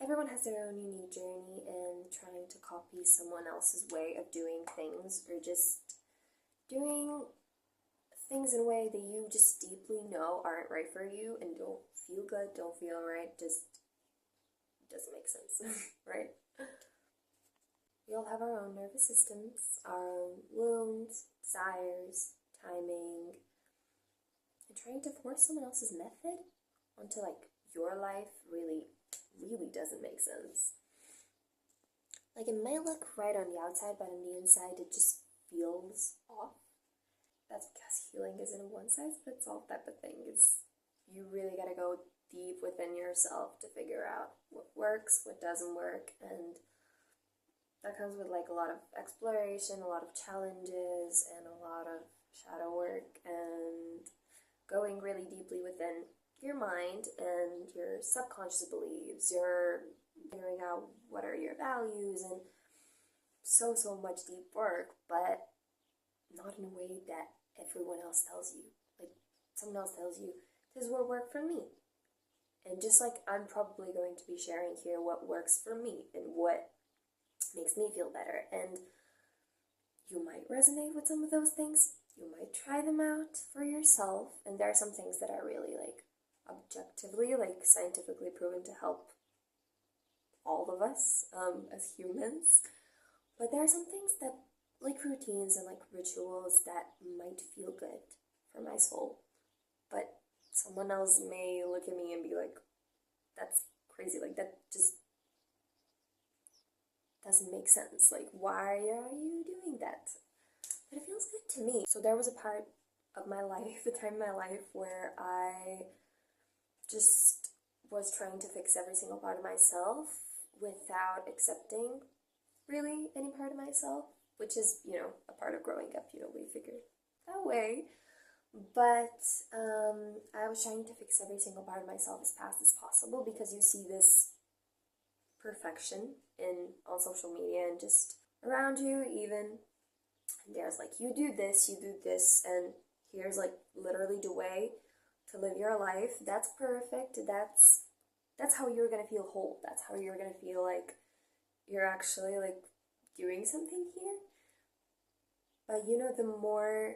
everyone has their own unique journey, and trying to copy someone else's way of doing things or just doing things in a way that you just deeply know aren't right for you and don't feel good, don't feel right, just doesn't make sense, right? We all have our own nervous systems, our own wounds, desires, timing, and trying to force someone else's method onto like your life really doesn't make sense. Like, it might look right on the outside, but on the inside it just feels off. That's because healing isn't a one size fits all type of thing. It's, you really gotta go deep within yourself to figure out what works, what doesn't work, and that comes with like a lot of exploration, a lot of challenges, and a lot of shadow work, and going really deeply within your mind and your subconscious beliefs, your figuring out what are your values, and so much deep work, but not in a way that everyone else tells you. Like, someone else tells you, this is what worked for me. And just like I'm probably going to be sharing here what works for me and what makes me feel better. And you might resonate with some of those things. You might try them out for yourself. And there are some things that are really like objectively, like scientifically proven to help all of us as humans. But there are some things that, like routines and like rituals, that might feel good for my soul. But someone else may look at me and be like, that's crazy. Like, that just doesn't make sense. Like, why are you doing that? But it feels good to me. So there was a part of my life, a time in my life, where I just was trying to fix every single part of myself without accepting really any part of myself, which is, a part of growing up, we figured that way. But I was trying to fix every single part of myself as fast as possible, because you see this perfection on social media and just around you even. And there's like, you do this, and here's like literally the way to live your life. That's perfect. That's how you're gonna feel whole. That's how you're gonna feel like you're actually like doing something here. But the more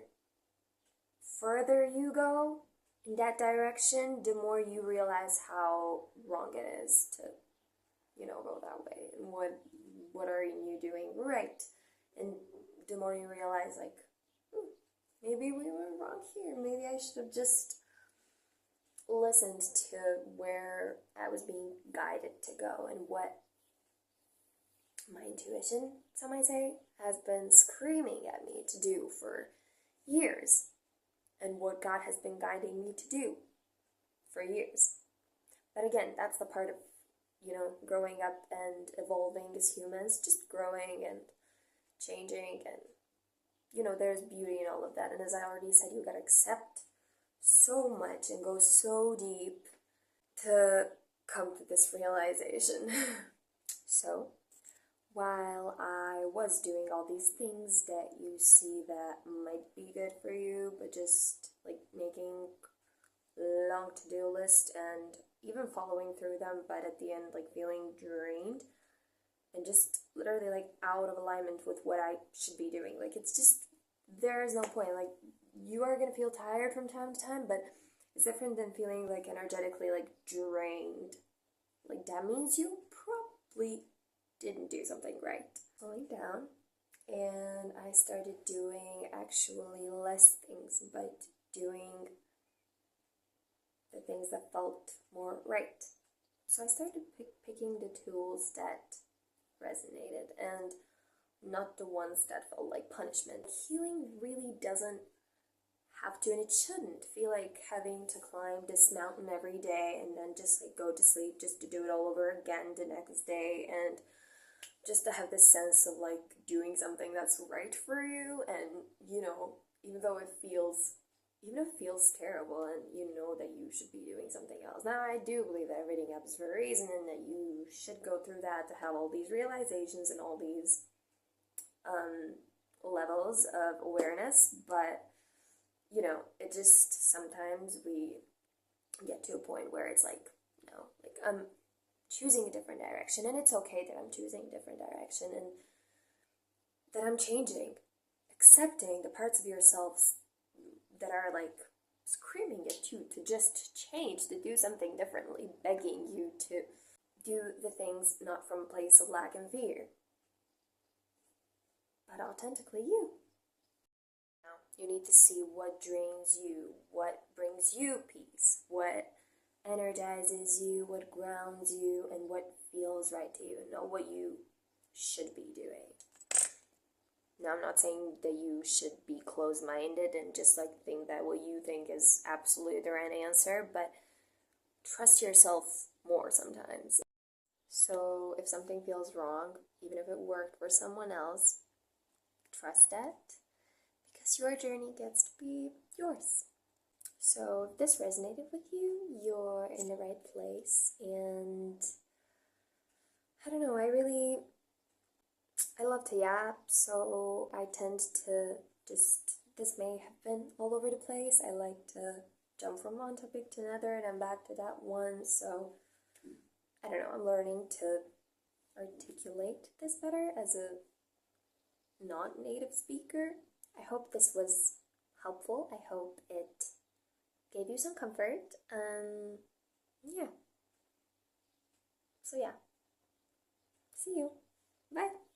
further you go in that direction, the more you realize how wrong it is to, go that way, and what are you doing right. And the more you realize, like, maybe we were wrong here. Maybe I should have just listened to where I was being guided to go, and what my intuition, some might say, has been screaming at me to do for years, and what God has been guiding me to do for years. But again, that's the part of, growing up and evolving as humans, just growing and changing, and, there's beauty in all of that. And as I already said, you gotta accept so much and go so deep to come to this realization. So, while I was doing all these things that you see that might be good for you, but just like making long to-do list and even following through them, but at the end like feeling drained and just literally like out of alignment with what I should be doing. Like, it's just, there is no point. Like, you are gonna feel tired from time to time, but it's different than feeling like energetically like drained. Like, that means you probably didn't do something right. Slowing down, and I started doing actually less things, but doing the things that felt more right. So I started picking the tools that resonated, and not the ones that felt like punishment. Healing really doesn't have to, and it shouldn't feel like having to climb this mountain every day and then just like go to sleep just to do it all over again the next day, and just to have this sense of like doing something that's right for you. And even though it feels terrible, and that you should be doing something else. Now, I do believe that everything happens for a reason, and that you should go through that to have all these realizations and all these levels of awareness. But it just, sometimes we get to a point where it's like, like I'm choosing a different direction, and it's okay that I'm choosing a different direction and that I'm changing, accepting the parts of yourselves that are like screaming at you to just change, to do something differently, begging you to do the things not from a place of lack and fear, but authentically you. Now, you need to see what drains you, what brings you peace, what energizes you, what grounds you, and what feels right to you, and know what you should be doing. Now, I'm not saying that you should be closed-minded and just like think that what you think is absolutely the right answer, but trust yourself more sometimes. So if something feels wrong, even if it worked for someone else, trust that, because your journey gets to be yours. So if this resonated with you, you're in the right place. And I don't know, I love to yap, so I tend to this may have been all over the place. I like to jump from one topic to another and I'm back to that one. So I don't know, I'm learning to articulate this better as a non-native speaker. I hope this was helpful. I hope it gave you some comfort. Yeah. So yeah. See you. Bye.